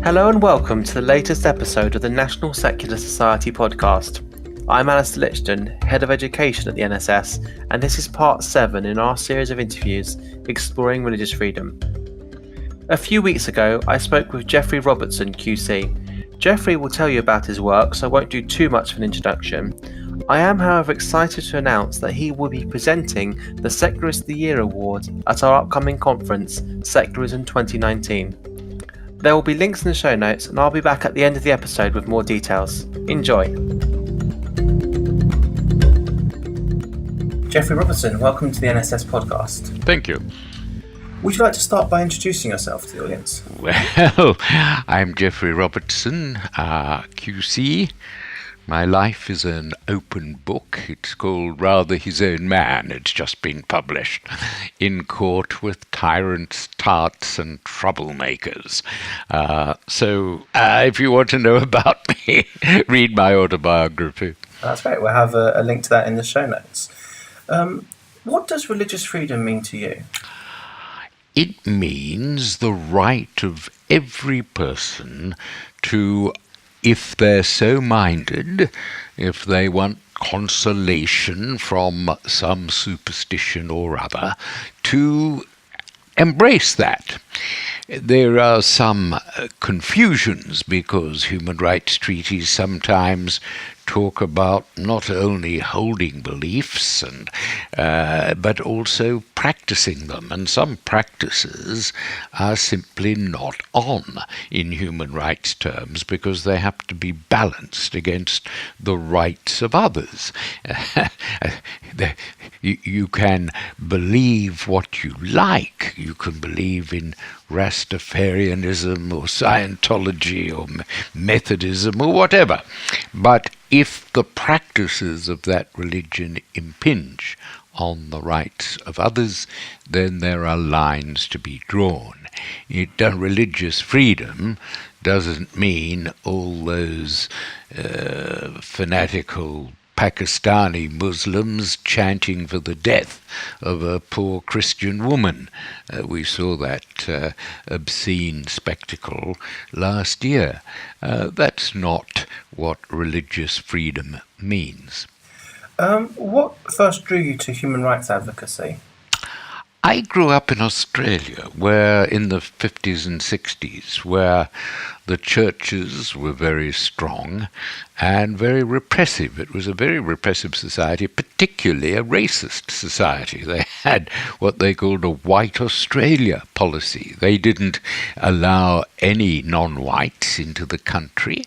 Hello and welcome to the latest episode of the National Secular Society podcast. I'm Alastair Lichten, Head of Education at the NSS, and this is part 7 in our series of interviews exploring religious freedom. A few weeks ago, I spoke with Geoffrey Robertson QC. Geoffrey will tell you about his work, so I won't do too much of an introduction. I am, however, excited to announce that he will be presenting the Secularist of the Year Award at our upcoming conference, Secularism 2019. There will be links in the show notes, and I'll be back at the end of the episode with more details. Enjoy. Geoffrey Robertson, welcome to the NSS podcast. Thank you. Would you like to start by introducing yourself to the audience? Well, I'm Geoffrey Robertson QC. My life is an open book. It's called Rather His Own Man. It's just been published in court with Tyrants, Tarts and Troublemakers. So if you want to know about me, read my autobiography. That's great. We'll have a link to that in the show notes. What does religious freedom mean to you? It means the right of every person to, if they're so minded, if they want consolation from some superstition or other, to embrace that. There are some confusions because human rights treaties sometimes talk about not only holding beliefs and but also practicing them, and some practices are simply not on in human rights terms because they have to be balanced against the rights of others. You can believe what you like. You can believe in Rastafarianism or Scientology or Methodism or whatever, but if the practices of that religion impinge on the rights of others, then there are lines to be drawn. Religious freedom doesn't mean all those fanatical Pakistani Muslims chanting for the death of a poor Christian woman. We saw that obscene spectacle last year. That's not what religious freedom means. What first drew you to human rights advocacy? I grew up in Australia, where in the 50s and 60s, where the churches were very strong and very repressive. It was a very repressive society, particularly a racist society. They had what they called a white Australia policy. They didn't allow any non-whites into the country.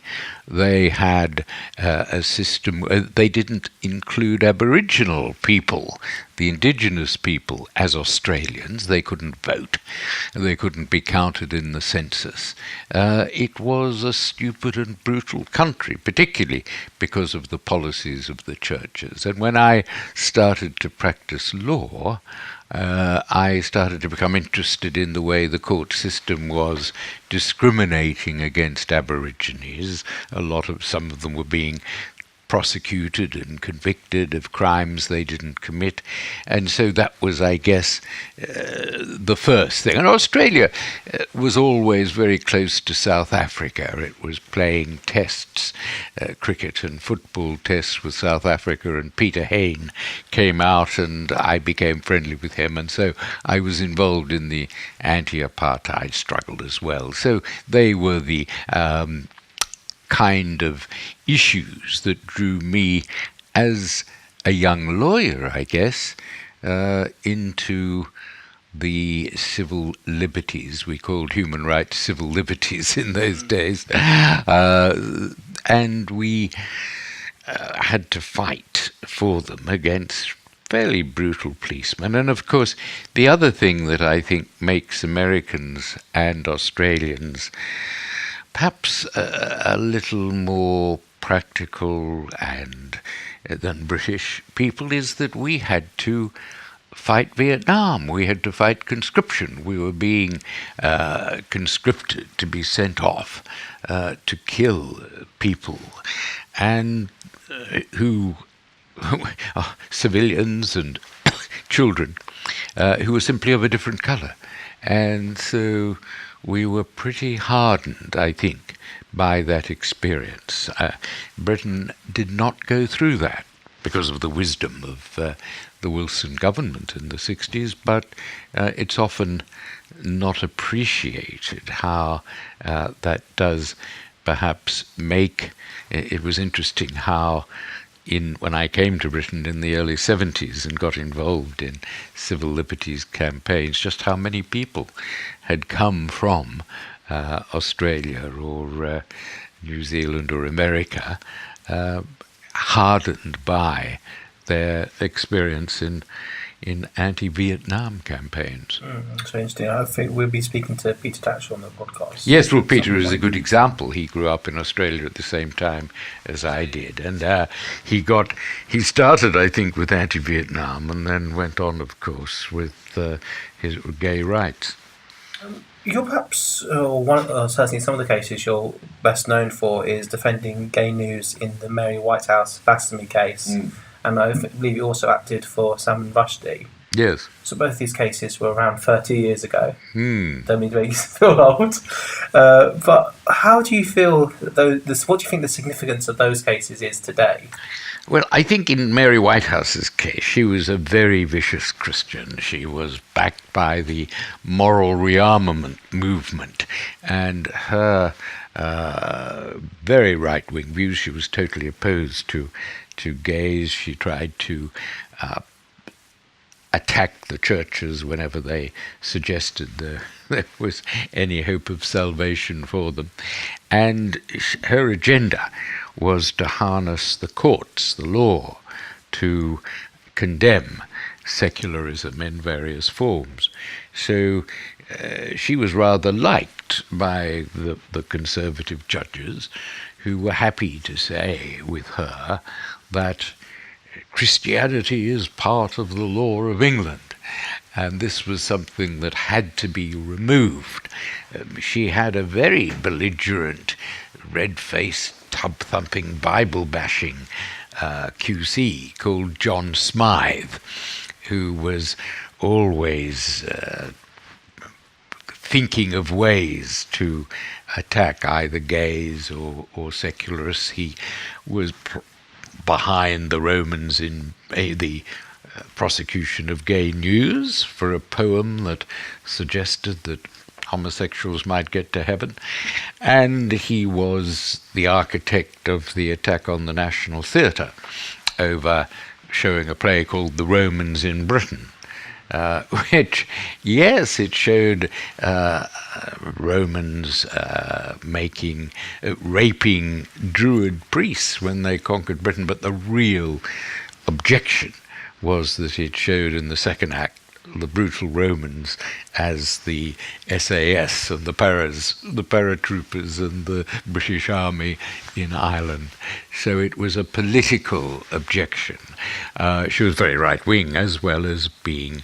They had a system, they didn't include Aboriginal people, the indigenous people, as Australians. They couldn't vote. They couldn't be counted in the census. It was a stupid and brutal country, particularly because of the policies of the churches. And when I started to practice law, I started to become interested in the way the court system was discriminating against Aborigines. Some of them were being prosecuted and convicted of crimes they didn't commit. And so that was, I guess, the first thing. And Australia was always very close to South Africa. It was playing tests, cricket and football tests with South Africa, and Peter Hain came out and I became friendly with him. And so I was involved in the anti-apartheid struggle as well. So they were the kind of issues that drew me as a young lawyer, I guess, into the civil liberties. We called human rights civil liberties in those days. And we had to fight for them against fairly brutal policemen. And of course, the other thing that I think makes Americans and Australians perhaps a little more practical than British people is that we had to fight Vietnam. We had to fight conscription. We were being conscripted to be sent off to kill people, and who civilians and children who were simply of a different colour. And so we were pretty hardened, I think, by that experience. Britain did not go through that because of the wisdom of the Wilson government in the 60s, but it's often not appreciated how that does perhaps make... It was interesting how when I came to Britain in the early 70s and got involved in civil liberties campaigns, just how many people had come from Australia or New Zealand or America, hardened by their experience in anti-Vietnam campaigns. That's very interesting. I think we'll be speaking to Peter Tatchell on the podcast. Yes, well, Peter is a good example. He grew up in Australia at the same time as I did, and he started, I think, with anti-Vietnam, and then went on, of course, with his gay rights. You're perhaps certainly some of the cases you're best known for is defending gay news in the Mary Whitehouse blasphemy case. And I believe you also acted for Salman Rushdie. Yes. So both these cases were around 30 years ago. Don't mean to make you feel old. But how do you feel, what do you think the significance of those cases is today? Well, I think in Mary Whitehouse's case, she was a very vicious Christian. She was backed by the moral rearmament movement, and her very right-wing views, she was totally opposed to gays. She tried to attack the churches whenever they suggested there was any hope of salvation for them. And her agenda was to harness the courts, the law, to condemn secularism in various forms. So she was rather liked by the conservative judges, who were happy to say with her that Christianity is part of the law of England, and this was something that had to be removed. She had a very belligerent, red-faced, tub-thumping, Bible-bashing QC called John Smythe, who was always thinking of ways to attack either gays or secularists. He was behind the Romans in the prosecution of gay news for a poem that suggested that homosexuals might get to heaven. And he was the architect of the attack on the National Theatre over showing a play called The Romans in Britain, which, yes, it showed Romans raping Druid priests when they conquered Britain, but the real objection was that it showed in the second act the brutal Romans as the SAS and the paratroopers and the British Army in Ireland. So it was a political objection. She was very right-wing, as well as being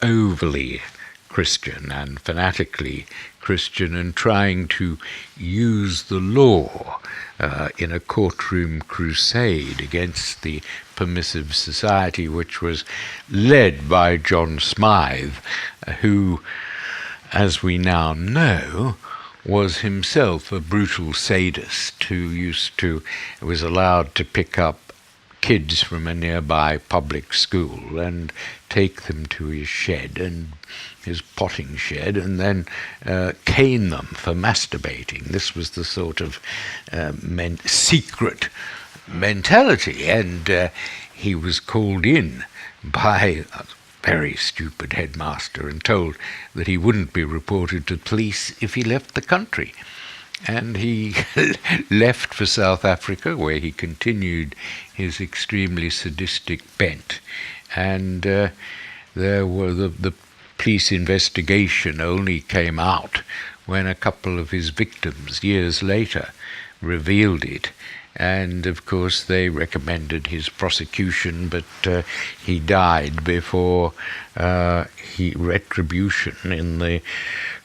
overly Christian and fanatically Christian, and trying to use the law in a courtroom crusade against the permissive society, which was led by John Smythe, who, as we now know, was himself a brutal sadist who was allowed to pick up kids from a nearby public school and take them to his shed, and his potting shed, and then cane them for masturbating. This was the sort of secret mentality, and he was called in by a very stupid headmaster and told that he wouldn't be reported to police if he left the country. And he left for South Africa, where he continued his extremely sadistic bent. And there were the police investigation only came out when a couple of his victims, years later, revealed it. And, of course, they recommended his prosecution, but he died before retribution in the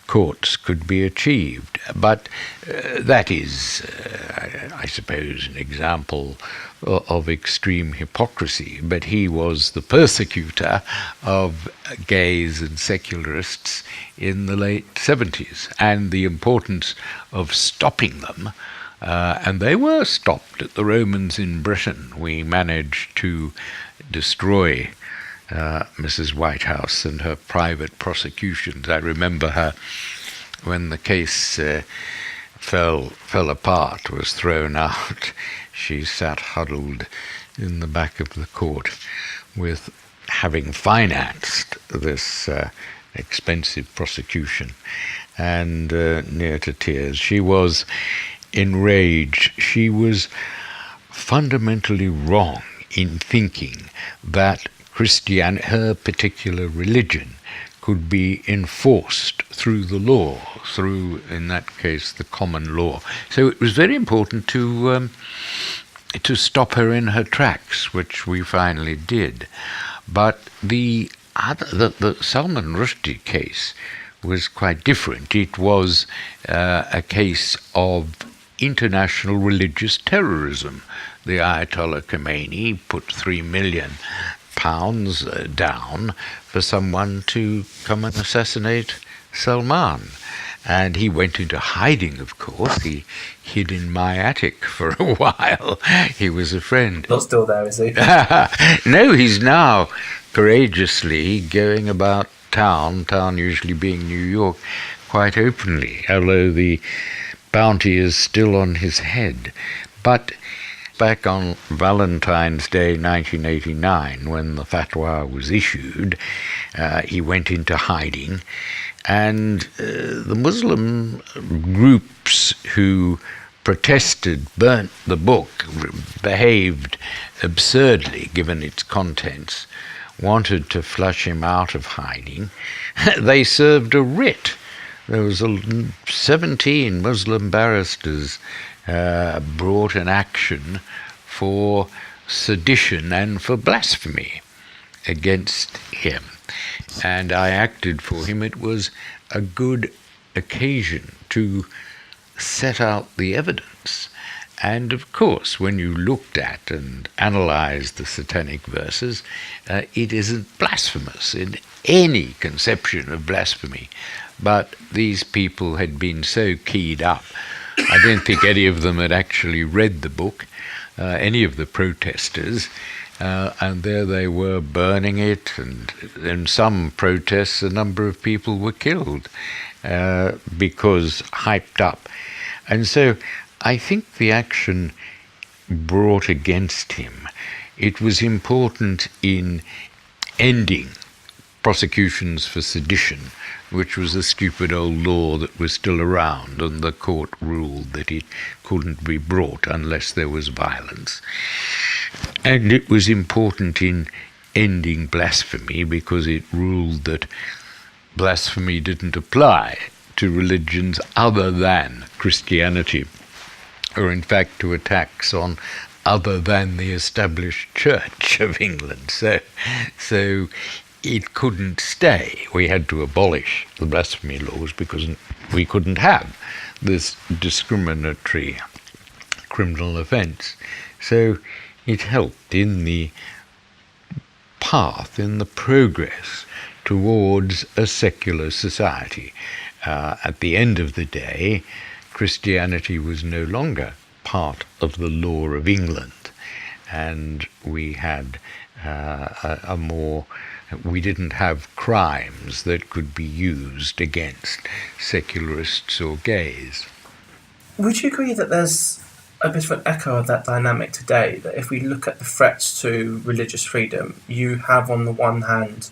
courts could be achieved. But that is, I suppose, an example of extreme hypocrisy. But he was the persecutor of gays and secularists in the late 70s, and the importance of stopping them. And they were stopped at the Romans in Britain. We managed to destroy Mrs. Whitehouse and her private prosecutions. I remember her when the case fell apart, was thrown out. She sat huddled in the back of the court with having financed this expensive prosecution, and near to tears. She was enraged. She was fundamentally wrong in thinking that her particular religion, could be enforced through the law, through, in that case, the common law. So it was very important to stop her in her tracks, which we finally did. But the Salman Rushdie case was quite different. It was a case of international religious terrorism. The Ayatollah Khomeini put £3 million down for someone to come and assassinate Salman. And he went into hiding, of course. He hid in my attic for a while. He was a friend. Not still there, is he? No, he's now courageously going about town usually being New York, quite openly, although the bounty is still on his head. But back on Valentine's Day 1989, when the fatwa was issued, he went into hiding, and the Muslim groups who protested, burnt the book, behaved absurdly given its contents, wanted to flush him out of hiding. They served a writ. There was 17 Muslim barristers brought an action for sedition and for blasphemy against him. And I acted for him. It was a good occasion to set out the evidence. And of course, when you looked at and analysed the satanic verses, it isn't blasphemous in any conception of blasphemy. But these people had been so keyed up. I don't think any of them had actually read the book, any of the protesters, and there they were burning it, and in some protests a number of people were killed because hyped up. And so I think the action brought against him, it was important in ending prosecutions for sedition, which was a stupid old law that was still around, and the court ruled that it couldn't be brought unless there was violence. And it was important in ending blasphemy, because it ruled that blasphemy didn't apply to religions other than Christianity, or in fact to attacks on other than the established Church of England. So it couldn't stay. We had to abolish the blasphemy laws because we couldn't have this discriminatory criminal offence. So it helped in the path, in the progress towards a secular society. At the end of the day, Christianity was no longer part of the law of England, and we had we didn't have crimes that could be used against secularists or gays. Would you agree that there's a bit of an echo of that dynamic today, that if we look at the threats to religious freedom, you have on the one hand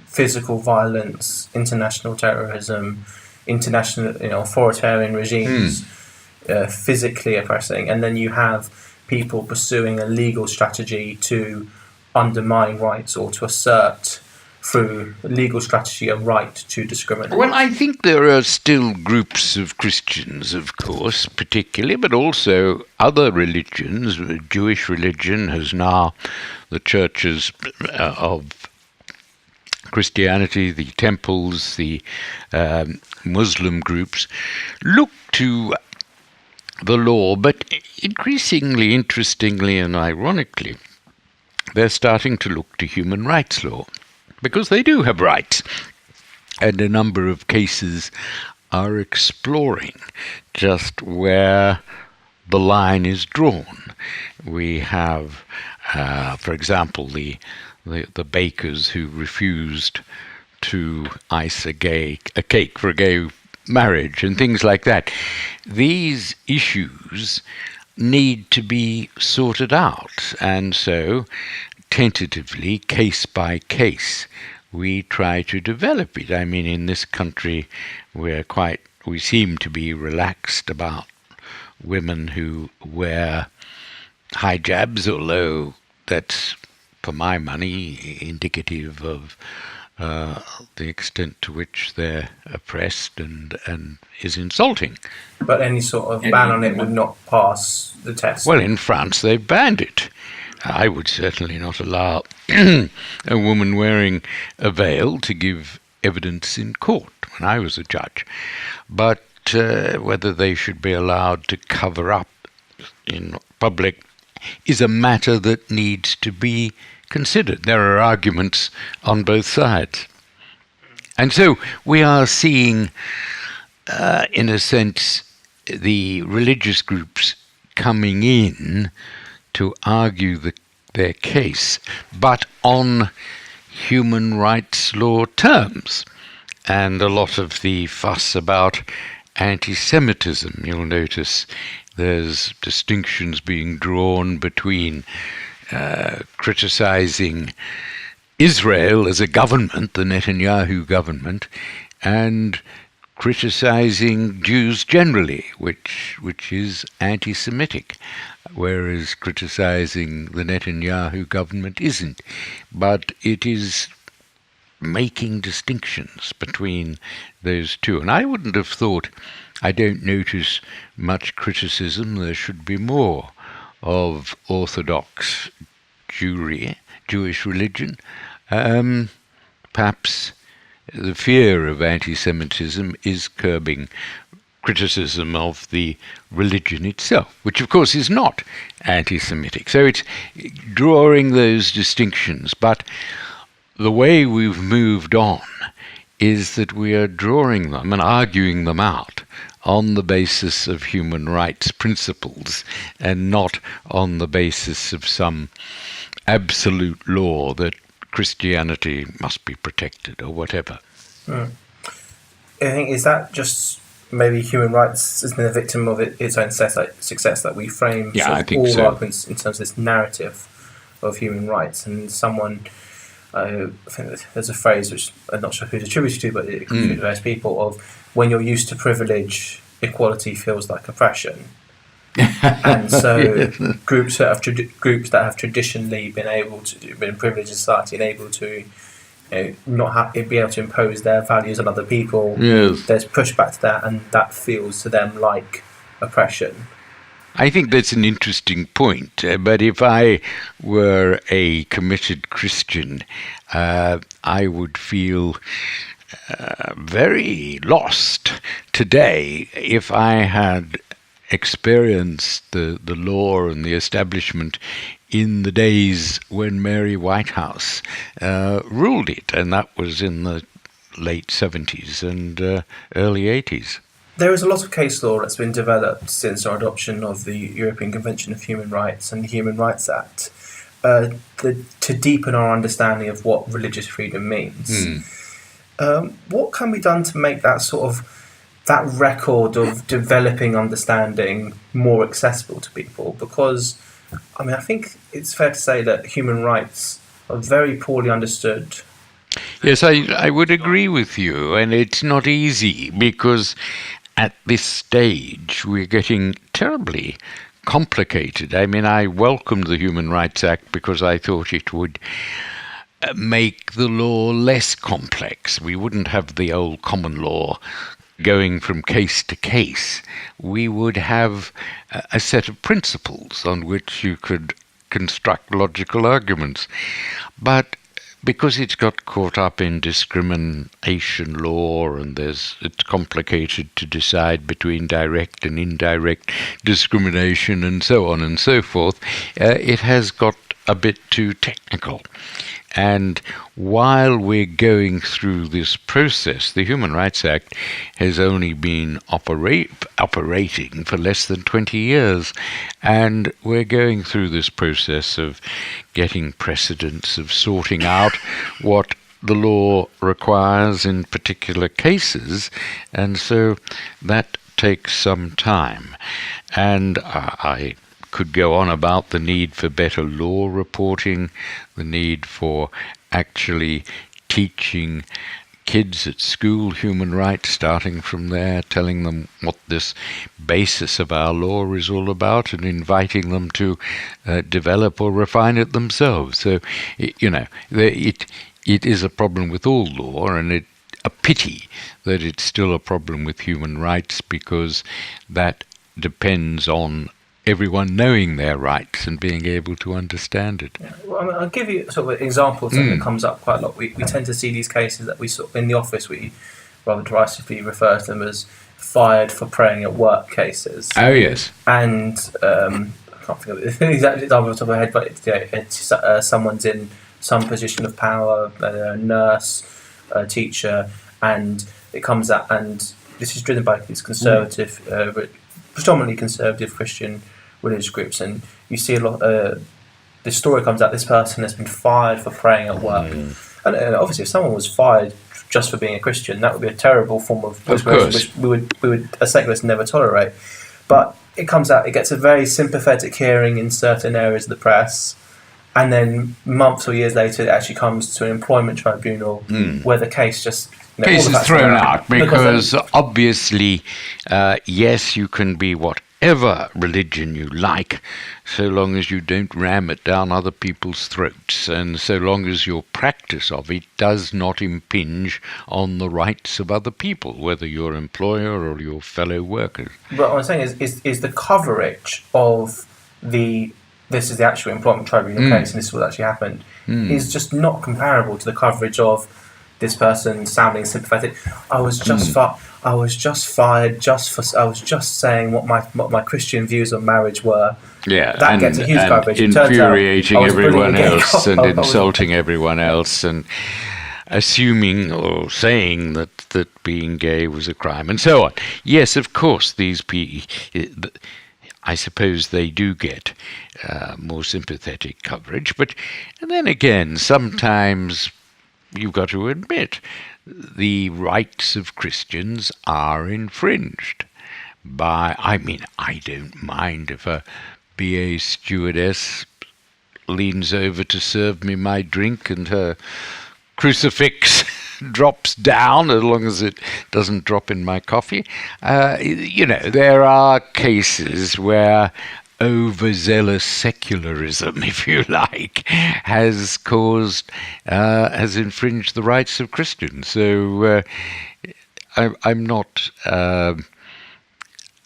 physical violence, international terrorism, international authoritarian regimes physically oppressing, and then you have people pursuing a legal strategy to undermine rights or to assert through legal strategy a right to discriminate? Well, I think there are still groups of Christians, of course, particularly, but also other religions. Jewish religion has now, the churches of Christianity, the temples, the Muslim groups look to the law, but increasingly, interestingly and ironically, they're starting to look to human rights law, because they do have rights. And a number of cases are exploring just where the line is drawn. We have, for example, the bakers who refused to ice a cake for a gay marriage and things like that. These issues need to be sorted out, and so tentatively, case by case, we try to develop it. I mean, in this country, we seem to be relaxed about women who wear hijabs, although that's, for my money, indicative of the extent to which they're oppressed and is insulting. But any sort of ban on it would not pass the test. Well, in France, they've banned it. I would certainly not allow a woman wearing a veil to give evidence in court when I was a judge. But whether they should be allowed to cover up in public is a matter that needs to be considered. There are arguments on both sides. And so we are seeing, in a sense, the religious groups coming in to argue their case, but on human rights law terms. And a lot of the fuss about anti-Semitism, you'll notice there's distinctions being drawn between criticizing Israel as a government, the Netanyahu government, and criticizing Jews generally, which is anti-Semitic, whereas criticizing the Netanyahu government isn't. But it is making distinctions between those two. And I wouldn't have thought, I don't notice much criticism. There should be more of Orthodox Jewish religion. Perhaps the fear of anti-Semitism is curbing criticism of the religion itself, which of course is not anti-Semitic. So it's drawing those distinctions. But the way we've moved on is that we are drawing them and arguing them out on the basis of human rights principles and not on the basis of some absolute law that Christianity must be protected or whatever. I think, is that just maybe human rights has been a victim of its own success, that we frame all arguments in terms of this narrative of human rights? And I think there's a phrase which I'm not sure who's attributed to, but it comes from various people, of when you're used to privilege, equality feels like oppression. And so groups that have traditionally been privileged in society and able to not be able to impose their values on other people, there's pushback to that, and that feels to them like oppression. I think that's an interesting point, but if I were a committed Christian, I would feel very lost today if I had experienced the law and the establishment in the days when Mary Whitehouse ruled it, and that was in the late 70s and early 80s. There is a lot of case law that's been developed since our adoption of the European Convention of Human Rights and the Human Rights Act to deepen our understanding of what religious freedom means. What can be done to make that record of developing understanding more accessible to people? Because, I think it's fair to say that human rights are very poorly understood. Yes, I would agree with you, and it's not easy because at this stage we're getting terribly complicated. I welcomed the Human Rights Act because I thought it would make the law less complex. We wouldn't have the old common law going from case to case. We would have a set of principles on which you could construct logical arguments. But because it's got caught up in discrimination law, and it's complicated to decide between direct and indirect discrimination and so on and so forth, it has got a bit too technical. And while we're going through this process, the Human Rights Act has only been operating for less than 20 years. And we're going through this process of getting precedents, of sorting out what the law requires in particular cases. And so that takes some time. And I could go on about the need for better law reporting, the need for actually teaching kids at school human rights, starting from there, telling them what this basis of our law is all about, and inviting them to develop or refine it themselves. So, it is a problem with all law, and a pity that it's still a problem with human rights, because that depends on everyone knowing their rights and being able to understand it. Yeah. Well, I'll give you sort of an example of something that comes up quite a lot. We tend to see these cases that we sort of, in the office, we rather derisively refer to them as fired for praying at work cases. Oh, yes. And I can't think of the exact example off the top of my head, but it's someone's in some position of power, a nurse, a teacher, and it comes out, and this is driven by these conservative, predominantly conservative Christian religious groups, and you see a lot. This story comes out. This person has been fired for praying at work, and obviously, if someone was fired just for being a Christian, that would be a terrible form of persecution, which we would as secularists never tolerate. But it comes out. It gets a very sympathetic hearing in certain areas of the press, and then months or years later, it actually comes to an employment tribunal where the case just. Case is thrown out because obviously, yes, you can be whatever religion you like, so long as you don't ram it down other people's throats, and so long as your practice of it does not impinge on the rights of other people, whether your employer or your fellow workers. But what I'm saying is the coverage of this is the actual employment tribunal case, and this is what actually happened, is just not comparable to the coverage of this person sounding sympathetic. I was just fired just for. I was just saying what my Christian views on marriage were. Yeah, that gets a huge coverage. Infuriating everyone else and insulting everyone else, and assuming or saying that being gay was a crime, and so on. Yes, of course, these people. I suppose they do get more sympathetic coverage, but then again, sometimes you've got to admit the rights of Christians are infringed by, I don't mind if a BA stewardess leans over to serve me my drink and her crucifix drops down, as long as it doesn't drop in my coffee. There are cases where overzealous secularism, if you like, has infringed the rights of Christians. So I'm not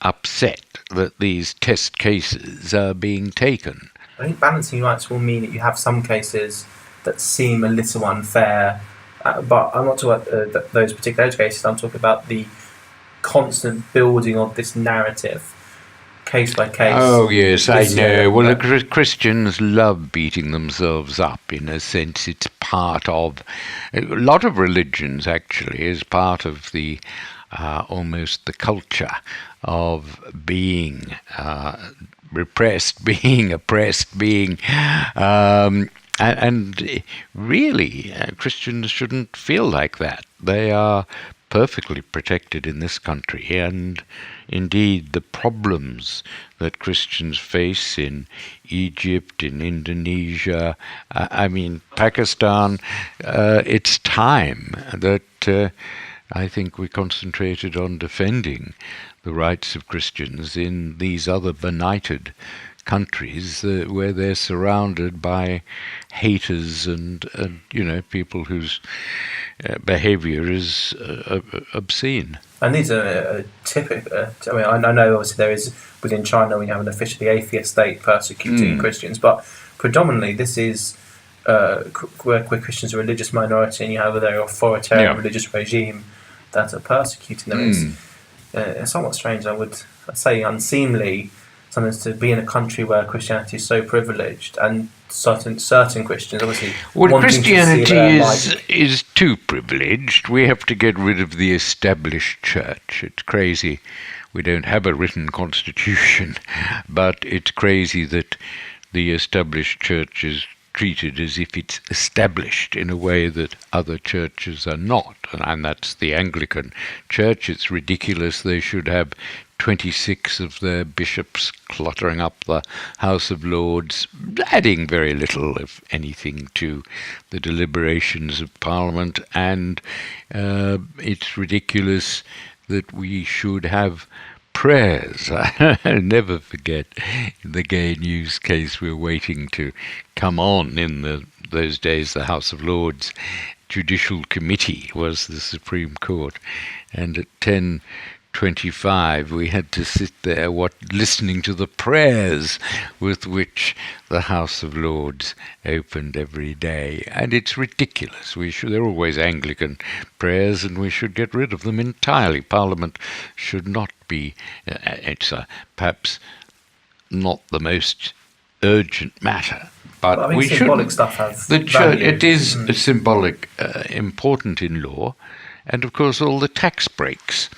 upset that these test cases are being taken. I think balancing rights will mean that you have some cases that seem a little unfair, but I'm not talking about those particular cases. I'm talking about the constant building of this narrative, case by case. Oh, yes, I know. Well, Christians love beating themselves up. In a sense, it's part of a lot of religions, actually, is part of the almost the culture of being repressed, being oppressed, being and really, Christians shouldn't feel like that. They are perfectly protected in this country, and indeed the problems that Christians face in Egypt, in Indonesia, Pakistan, it's time that I think we concentrated on defending the rights of Christians in these other benighted countries where they're surrounded by haters and people whose behaviour is obscene. And these are typical. I know obviously there is within China we have an officially atheist state persecuting Christians, but predominantly this is where Christians are a religious minority and you have a very authoritarian religious regime that are persecuting them. It's somewhat strange. I'd say unseemly sometimes to be in a country where Christianity is so privileged, and certain Christians obviously. Well, Christianity is too privileged. We have to get rid of the established church. It's crazy. We don't have a written constitution, but it's crazy that the established church is treated as if it's established in a way that other churches are not, and that's the Anglican Church. It's ridiculous. They should have 26 of their bishops cluttering up the House of Lords, adding very little, if anything, to the deliberations of Parliament, and it's ridiculous that we should have prayers. I'll never forget the Gay News case we were waiting to come on in those days. The House of Lords Judicial Committee was the Supreme Court, and at 10:25 we had to sit there listening to the prayers with which the House of Lords opened every day, and it's ridiculous. They're always Anglican prayers, and we should get rid of them entirely. Parliament should not be. It's perhaps not the most urgent matter, but we should. Symbolic stuff has the church. It is a symbolic, important in law, and of course all the tax breaks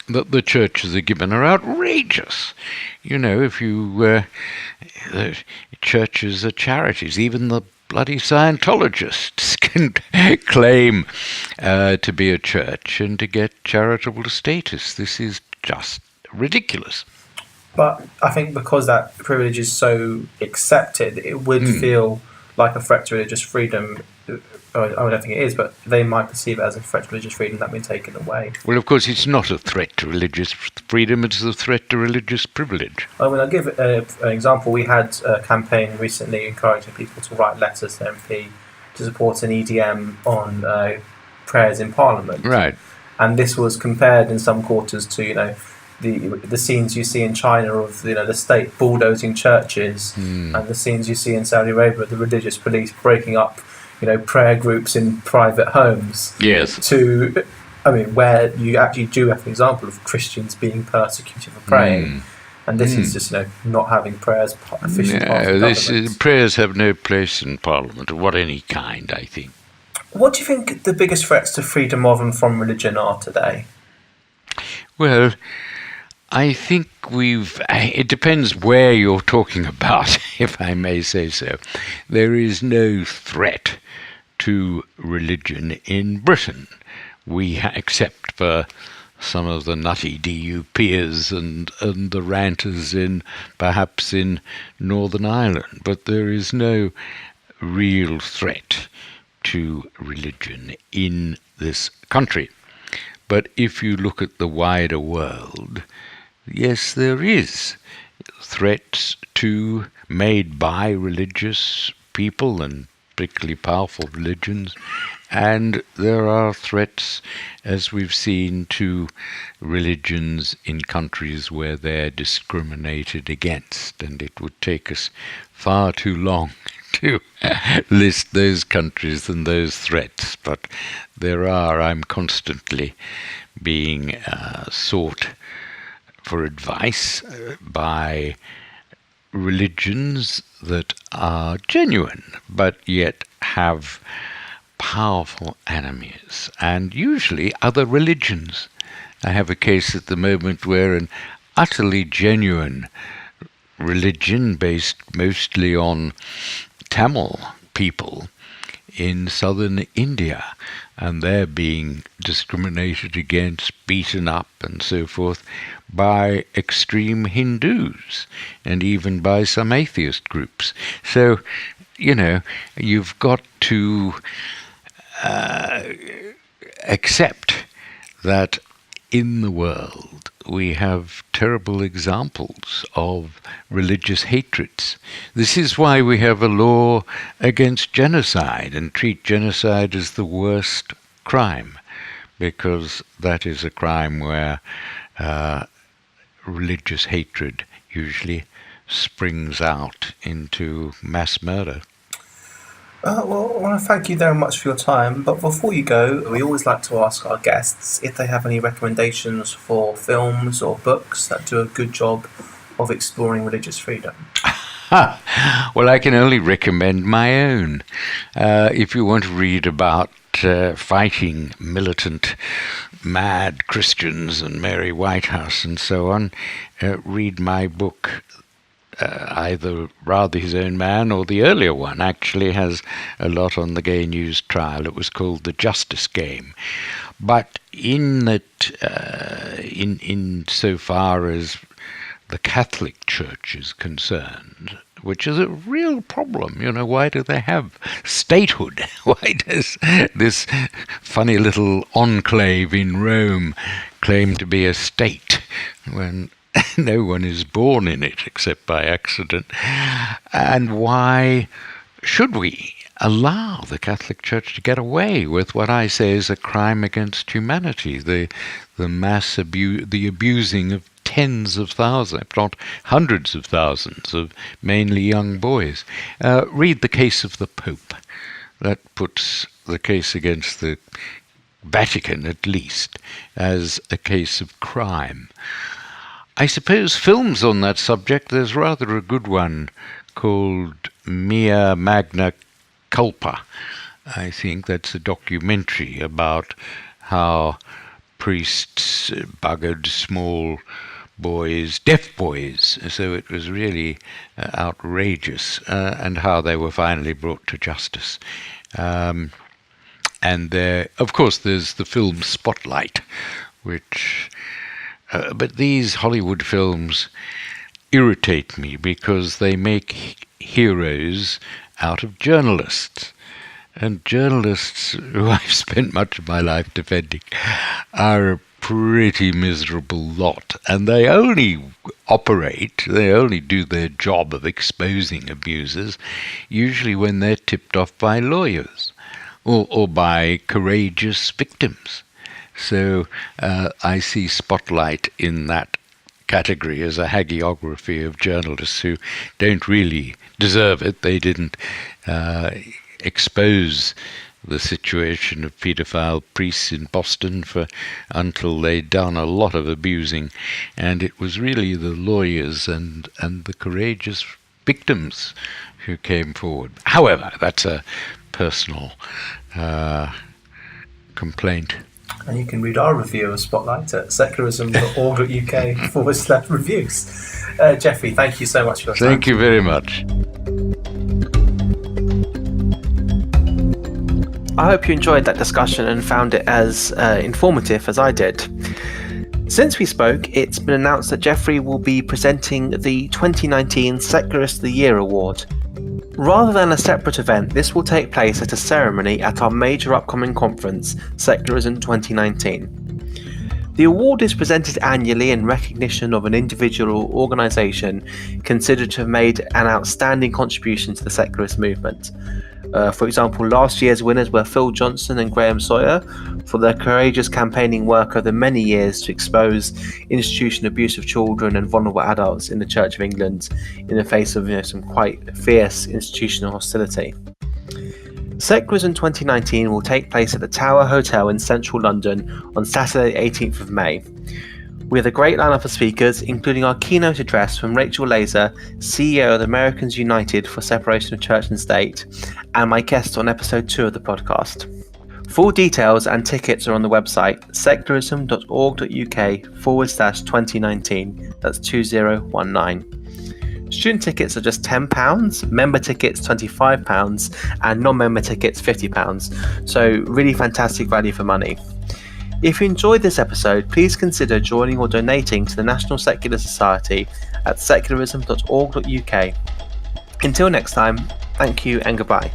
that the churches are given are outrageous. You know, if the churches are charities, even the bloody Scientologists can claim to be a church and to get charitable status. This is just ridiculous. But I think because that privilege is so accepted, it would feel like a threat to religious freedom. I don't think it is, but they might perceive it as a threat to religious freedom that being taken away. Well, of course, it's not a threat to religious freedom, it's a threat to religious privilege. I'll give an example. We had a campaign recently encouraging people to write letters to MP to support an EDM on prayers in Parliament. Right. And this was compared in some quarters to, the scenes you see in China of the state bulldozing churches, and the scenes you see in Saudi Arabia, the religious police breaking up prayer groups in private homes. Yes. Where you actually do have an example of Christians being persecuted for praying, and this is just not having prayers officially part of government. Prayers have no place in Parliament of any kind, I think. What do you think the biggest threats to freedom of and from religion are today? Well, I think it depends where you're talking about, if I may say so. There is no threat to religion in Britain. Except for some of the nutty DUPers and the ranters perhaps in Northern Ireland, but there is no real threat to religion in this country. But if you look at the wider world, yes, there is threats made by religious people and particularly powerful religions, and there are threats, as we've seen, to religions in countries where they're discriminated against, and it would take us far too long to list those countries and those threats, but I'm constantly being sought for advice by religions that are genuine, but yet have powerful enemies, and usually other religions. I have a case at the moment where an utterly genuine religion based mostly on Tamil people in southern India, and they're being discriminated against, beaten up and so forth by extreme Hindus and even by some atheist groups. So, you've got to accept that in the world we have terrible examples of religious hatreds. This is why we have a law against genocide and treat genocide as the worst crime, because that is a crime where religious hatred usually springs out into mass murder. Well, I want to thank you very much for your time. But before you go, we always like to ask our guests if they have any recommendations for films or books that do a good job of exploring religious freedom. Well, I can only recommend my own. If you want to read about fighting militant, mad Christians and Mary Whitehouse and so on, read my book. Either Rather His Own Man or the earlier one actually has a lot on the gay news trial. It was called The Justice Game. But in that, in so far as the Catholic Church is concerned, which is a real problem. Why do they have statehood? Why does this funny little enclave in Rome claim to be a state when no one is born in it except by accident? And why should we allow the Catholic Church to get away with what I say is a crime against humanity, the mass abuse, the abusing of tens of thousands, if not hundreds of thousands, of mainly young boys? Read The Case of the Pope. That puts the case against the Vatican, at least, as a case of crime. I suppose films on that subject, there's rather a good one called Mea Magna Culpa. I think that's a documentary about how priests buggered small boys, deaf boys, so it was really outrageous, and how they were finally brought to justice. And there, of course, there's the film Spotlight, which... but these Hollywood films irritate me because they make heroes out of journalists. And journalists, who I've spent much of my life defending, are a pretty miserable lot. And they only do their job of exposing abusers, usually when they're tipped off by lawyers or by courageous victims. So I see Spotlight in that category as a hagiography of journalists who don't really deserve it. They didn't expose the situation of paedophile priests in Boston until they'd done a lot of abusing, and it was really the lawyers and the courageous victims who came forward. However, that's a personal complaint. And you can read our review of Spotlight at secularism.org.uk/reviews. Geoffrey, thank you so much for your time. Thank you very much. I hope you enjoyed that discussion and found it as informative as I did. Since we spoke, it's been announced that Geoffrey will be presenting the 2019 Secularist of the Year Award. Rather than a separate event, this will take place at a ceremony at our major upcoming conference, Secularism 2019. The award is presented annually in recognition of an individual or organisation considered to have made an outstanding contribution to the secularist movement. For example, last year's winners were Phil Johnson and Graham Sawyer for their courageous campaigning work over many years to expose institutional abuse of children and vulnerable adults in the Church of England in the face of some quite fierce institutional hostility. Secularism 2019 will take place at the Tower Hotel in central London on Saturday 18th of May. We have a great lineup of speakers, including our keynote address from Rachel Laser, CEO of the Americans United for Separation of Church and State, and my guest on episode 2 of the podcast. Full details and tickets are on the website secularism.org.uk/2019. That's 2019. Student tickets are just £10, member tickets £25, and non-member tickets £50. So really fantastic value for money. If you enjoyed this episode, please consider joining or donating to the National Secular Society at secularism.org.uk. Until next time, thank you and goodbye.